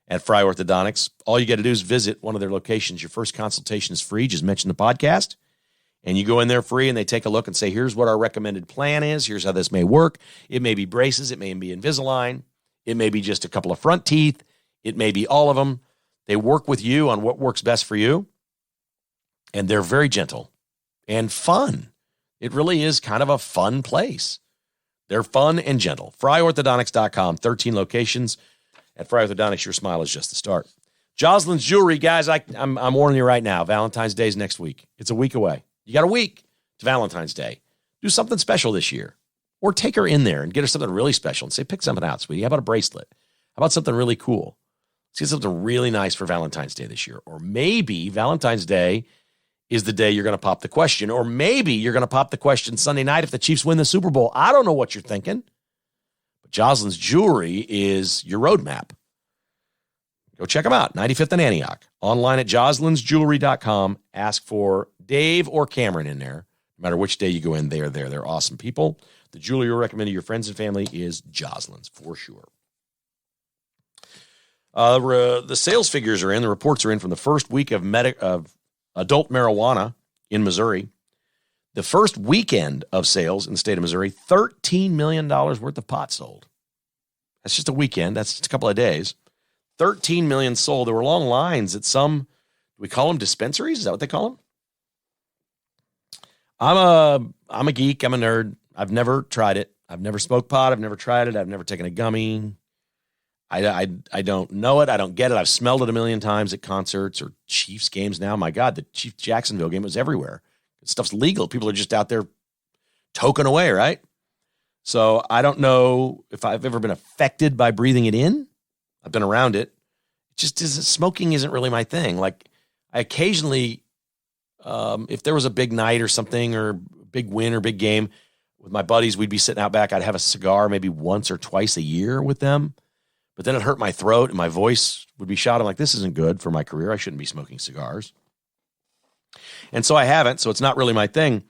at Fry Orthodontics, all you got to do is visit one of their locations. Your first consultation is free. Just mention the podcast. And you go in there free, and they take a look and say, here's what our recommended plan is. Here's how this may work. It may be braces. It may be Invisalign. It may be just a couple of front teeth. It may be all of them. They work with you on what works best for you. And they're very gentle and fun. It really is kind of a fun place. They're fun and gentle. FryOrthodontics.com, 13 locations. At Fry Orthodontics, your smile is just the start. Jocelyn's Jewelry, guys, I'm warning you right now. Valentine's Day is next week. It's a week away. You got a week to Valentine's Day. Do something special this year. Or take her in there and get her something really special and say, pick something out, sweetie. How about a bracelet? How about something really cool? Let's get something really nice for Valentine's Day this year. Or maybe Valentine's Day is the day you're going to pop the question. Or maybe you're going to pop the question Sunday night if the Chiefs win the Super Bowl. I don't know what you're thinking. But Jocelyn's Jewelry is your roadmap. Go check them out, 95th and Antioch. Online at joslynsjewelry.com. Ask for Dave or Cameron in there. No matter which day you go in, they're there. They're awesome people. The jewelry you'll recommend to your friends and family is Jocelyn's, for sure. The sales figures are in. The reports are in from the first week of adult marijuana in Missouri. The first weekend of sales in the state of Missouri, $13 million worth of pot sold. That's just a weekend. That's just a couple of days. 13 million sold. There were long lines at some, do we call them dispensaries? Is that what they call them? I'm a geek. I'm a nerd. I've never tried it. I've never smoked pot. I've never tried it. I've never taken a gummy. I don't know it. I don't get it. I've smelled it a million times at concerts or Chiefs games now. My God, the Chiefs Jacksonville game was everywhere. Stuff's legal. People are just out there toking away, right? So I don't know if I've ever been affected by breathing it in. I've been around it. Smoking isn't really my thing. Like, I occasionally, if there was a big night or something, or big win or big game with my buddies, we'd be sitting out back. I'd have a cigar maybe once or twice a year with them. But then it hurt my throat and my voice would be shot. I'm like, this isn't good for my career. I shouldn't be smoking cigars. And so I haven't. So it's not really my thing.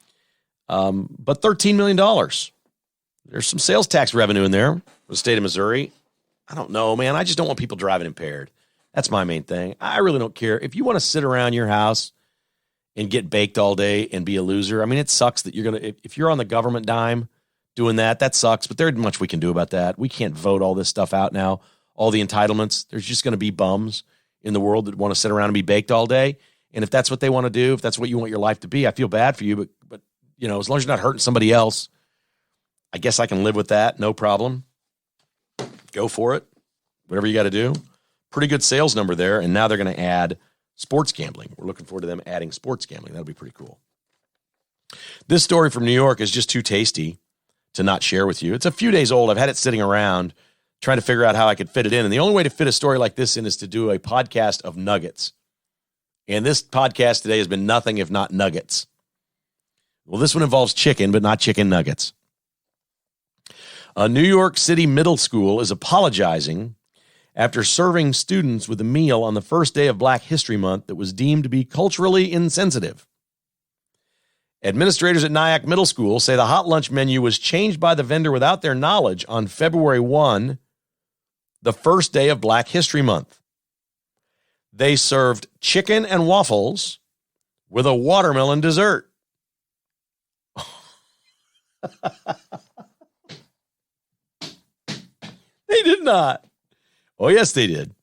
But $13 million. There's some sales tax revenue in there for the state of Missouri. I don't know, man. I just don't want people driving impaired. That's my main thing. I really don't care. If you want to sit around your house and get baked all day and be a loser, I mean, it sucks that if you're on the government dime doing that, that sucks. But there isn't much we can do about that. We can't vote all this stuff out now, all the entitlements. There's just going to be bums in the world that want to sit around and be baked all day. And if that's what they want to do, if that's what you want your life to be, I feel bad for you. But you know, as long as you're not hurting somebody else, I guess I can live with that. No problem. Go for it. Whatever you got to do. Pretty good sales number there. And now they're going to add sports gambling. We're looking forward to them adding sports gambling. That'll be pretty cool. This story from New York is just too tasty to not share with you. It's a few days old. I've had it sitting around trying to figure out how I could fit it in. And the only way to fit a story like this in is to do a podcast of nuggets. And this podcast today has been nothing if not nuggets. Well, this one involves chicken, but not chicken nuggets. A New York City middle school is apologizing after serving students with a meal on the first day of Black History Month that was deemed to be culturally insensitive. Administrators at Nyack Middle School say the hot lunch menu was changed by the vendor without their knowledge on February 1, the first day of Black History Month. They served chicken and waffles with a watermelon dessert. They did not. Oh, yes, they did.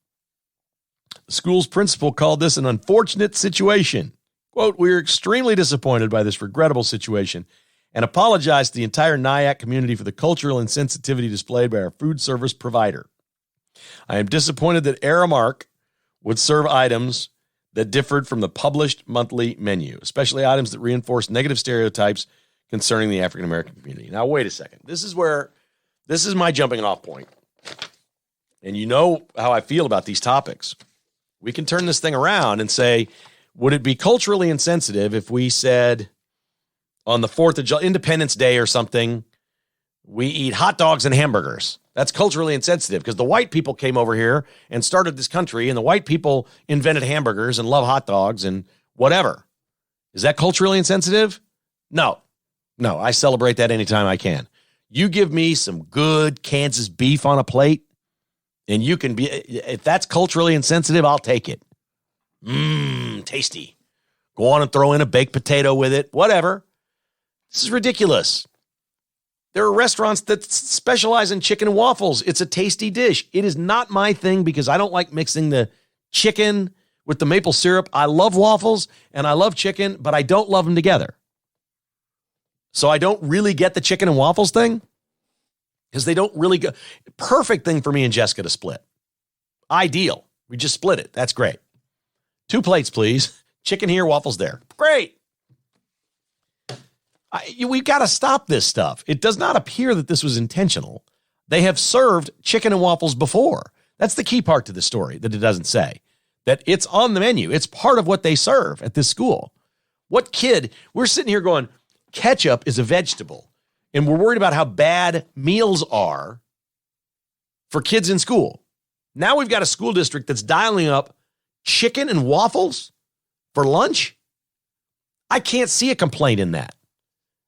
The school's principal called this an unfortunate situation. Quote, "We are extremely disappointed by this regrettable situation and apologize to the entire NIAC community for the cultural insensitivity displayed by our food service provider. I am disappointed that Aramark would serve items that differed from the published monthly menu, especially items that reinforce negative stereotypes concerning the African-American community." Now, wait a second. This is my jumping off point. And you know how I feel about these topics. We can turn this thing around and say, would it be culturally insensitive if we said on the 4th of July, Independence Day or something, we eat hot dogs and hamburgers? That's culturally insensitive because the white people came over here and started this country, and the white people invented hamburgers and love hot dogs and whatever. Is that culturally insensitive? No, I celebrate that anytime I can. You give me some good Kansas beef on a plate, and you can be, if that's culturally insensitive, I'll take it. Tasty. Go on and throw in a baked potato with it, whatever. This is ridiculous. There are restaurants that specialize in chicken and waffles. It's a tasty dish. It is not my thing because I don't like mixing the chicken with the maple syrup. I love waffles and I love chicken, but I don't love them together. So I don't really get the chicken and waffles thing because they don't really go. Perfect thing for me and Jessica to split. Ideal. We just split it. That's great. 2 plates, please. Chicken here, waffles there. Great. We've got to stop this stuff. It does not appear that this was intentional. They have served chicken and waffles before. That's the key part to the story that it doesn't say. That it's on the menu. It's part of what they serve at this school. What kid, we're sitting here going, ketchup is a vegetable. And we're worried about how bad meals are for kids in school. Now we've got a school district that's dialing up chicken and waffles for lunch. I can't see a complaint in that.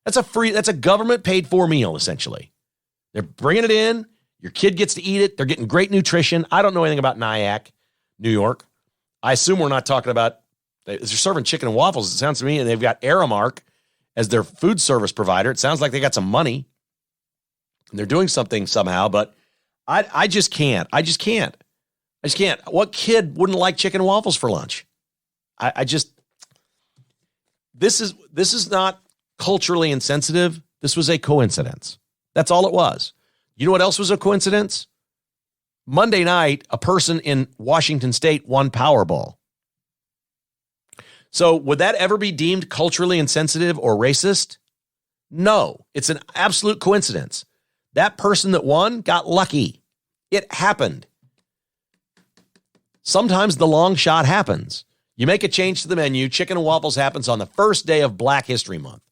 That's a government paid for meal, essentially. They're bringing it in. Your kid gets to eat it. They're getting great nutrition. I don't know anything about NIAC, New York. I assume we're not talking about, they're serving chicken and waffles, it sounds to me, and they've got Aramark as their food service provider. It sounds like they got some money. And they're doing something somehow, but I just can't. I just can't. What kid wouldn't like chicken and waffles for lunch? This is not culturally insensitive. This was a coincidence. That's all it was. You know what else was a coincidence? Monday night, a person in Washington State won Powerball. So would that ever be deemed culturally insensitive or racist? No, it's an absolute coincidence. That person that won got lucky. It happened. Sometimes the long shot happens. You make a change to the menu. Chicken and waffles happens on the first day of Black History Month.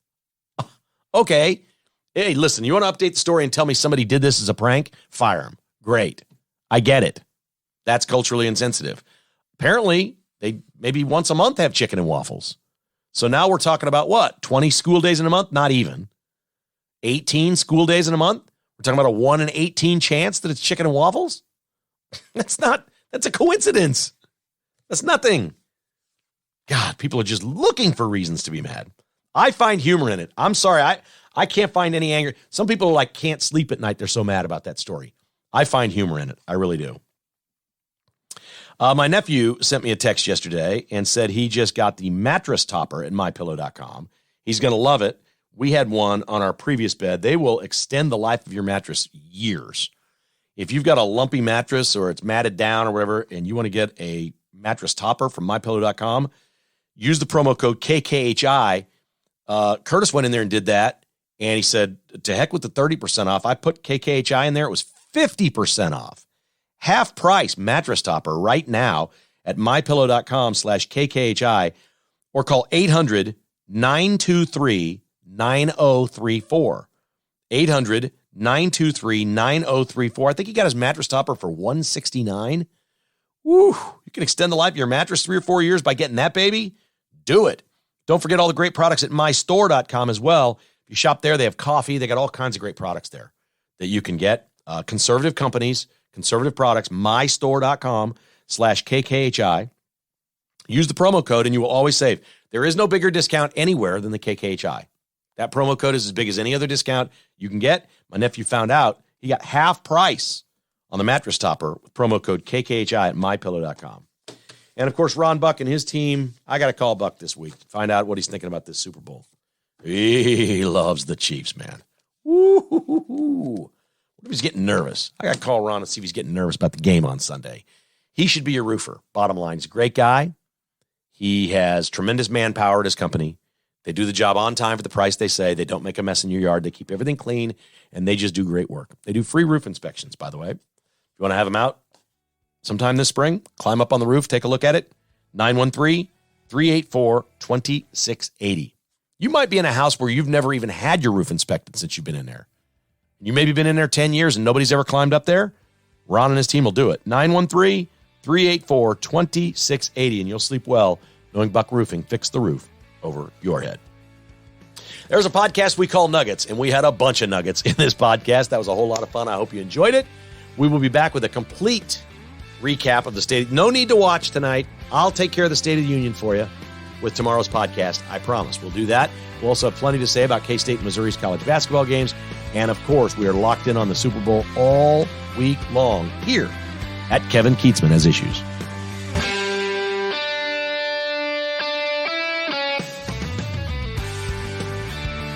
Okay. Hey, listen, you want to update the story and tell me somebody did this as a prank? Fire them. Great. I get it. That's culturally insensitive. Apparently, they maybe once a month have chicken and waffles. So now we're talking about what? 20 school days in a month? Not even. 18 school days in a month? We're talking about a 1 in 18 chance that it's chicken and waffles? That's a coincidence. That's nothing. God, people are just looking for reasons to be mad. I find humor in it. I'm sorry. I can't find any anger. Some people like can't sleep at night. They're so mad about that story. I find humor in it. I really do. My nephew sent me a text yesterday and said he just got the mattress topper at mypillow.com. He's going to love it. We had one on our previous bed. They will extend the life of your mattress years. If you've got a lumpy mattress or it's matted down or whatever, and you want to get a mattress topper from mypillow.com, use the promo code KKHI. Curtis went in there and did that, and he said, to heck with the 30% off. I put KKHI in there. It was 50% off. Half price mattress topper right now at mypillow.com/KKHI or call 800-923-9034. 800-923-9034. I think he got his mattress topper for $169. Woo! You can extend the life of your mattress 3 or 4 years by getting that baby. Do it. Don't forget all the great products at mystore.com as well. If you shop there, they have coffee. They got all kinds of great products there that you can get. Conservative companies, conservative products, mystore.com/KKHI. Use the promo code and you will always save. There is no bigger discount anywhere than the KKHI. That promo code is as big as any other discount you can get. My nephew found out he got half price on the mattress topper with promo code KKHI at mypillow.com. And, of course, Ron Buck and his team, I got to call Buck this week. Find out what he's thinking about this Super Bowl. He loves the Chiefs, man. Woo-hoo-hoo-hoo. What if he's getting nervous? I got to call Ron and see if he's getting nervous about the game on Sunday. He should be a roofer. Bottom line, he's a great guy. He has tremendous manpower at his company. They do the job on time for the price they say. They don't make a mess in your yard. They keep everything clean, and they just do great work. They do free roof inspections, by the way. If you want to have them out sometime this spring, climb up on the roof, take a look at it. 913-384-2680. You might be in a house where you've never even had your roof inspected since you've been in there. You maybe been in there 10 years and nobody's ever climbed up there. Ron and his team will do it. 913-384-2680, and you'll sleep well knowing Buck Roofing fixed the roof over your head. There's a podcast we call Nuggets, and we had a bunch of nuggets in this podcast. That was a whole lot of fun. I hope you enjoyed it. We will be back with a complete recap of the state. No need to watch tonight. I'll take care of the State of the Union for you with tomorrow's podcast. I promise we'll do that. We'll also have plenty to say about K-State and Missouri's college basketball games. And, of course, we are locked in on the Super Bowl all week long here at Kevin Keatsman Has Issues.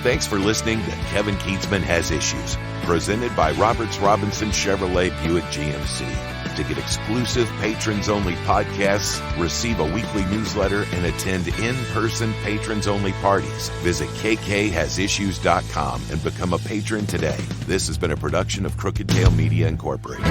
Thanks for listening to Kevin Keatsman Has Issues, presented by Roberts Robinson Chevrolet Buick GMC. To get exclusive patrons-only podcasts, receive a weekly newsletter, and attend in-person patrons-only parties, visit KKHasIssues.com and become a patron today. This has been a production of Crooked Tail Media Incorporated.